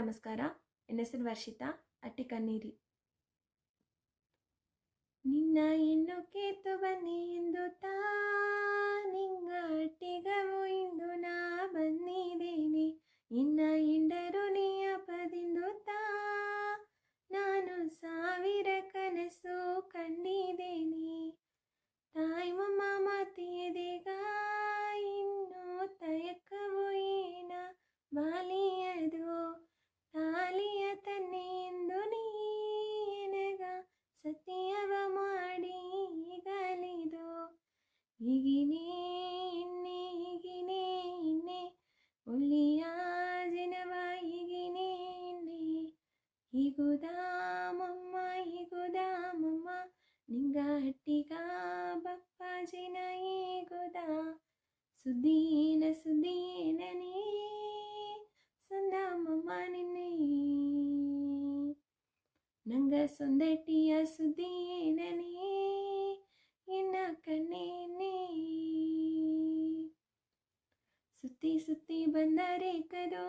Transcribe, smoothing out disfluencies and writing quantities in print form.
ನಮಸ್ಕಾರ. ನನ್ನ ಹೆಸರು ವರ್ಷಿತಾ, ಅಟ್ಟಿಕನ್ನೀರಿ. ನಿನ್ನ ಹೆಣ್ಣು ಕೇತು ಬನ್ನಿ ಎಂದು ನಿಂಗ ಅಟ್ಟಿಗವು ಇಂದು ನಾ ಬಂದಿದ್ದೇನೆ. ಇನ್ನ ಹಿಂಡರು ನೀ ಅಪದಿಂದು ನಾನು ಸಾವಿರ ಕನಸು ಕಂಡಿದ್ದೇನೆ. ತಾಯಿ ಮಮ್ಮ ಮಾತಿಯದೀಗ ಇನ್ನು ತಯಕವು ಏನ ಬಾಲಿಯದು. ತಾಲಿಯ ತನ್ನೆ ಎಂದು ನೀನಗ ಸತ್ಯವ ಮಾಡಿ ಈಗಲಿದು. ಈಗಿನೇ ಇನ್ನೆ ಒಳ್ಳೆಯ ಜನವ ಈಗಿನೇ ಇನ್ನೆ. ಹೀಗುದಾಮಮ್ಮ ನಿಂಗ ಹಟ್ಟಿಗ ಬಪ್ಪಾಜಿನ ಈಗುದ. ಸುದ್ದೀನನೇ ಸಂದಮಮ್ಮ ನಿನ್ನೆ ನಂಗ ಸೊಂದಟಿಯ ಸುದ್ದೀನನೇ ಎನ್ನ ಕಣ್ಣೇನೆ. ಸುತ್ತಿ ಬಂದರೆ ಕದೋ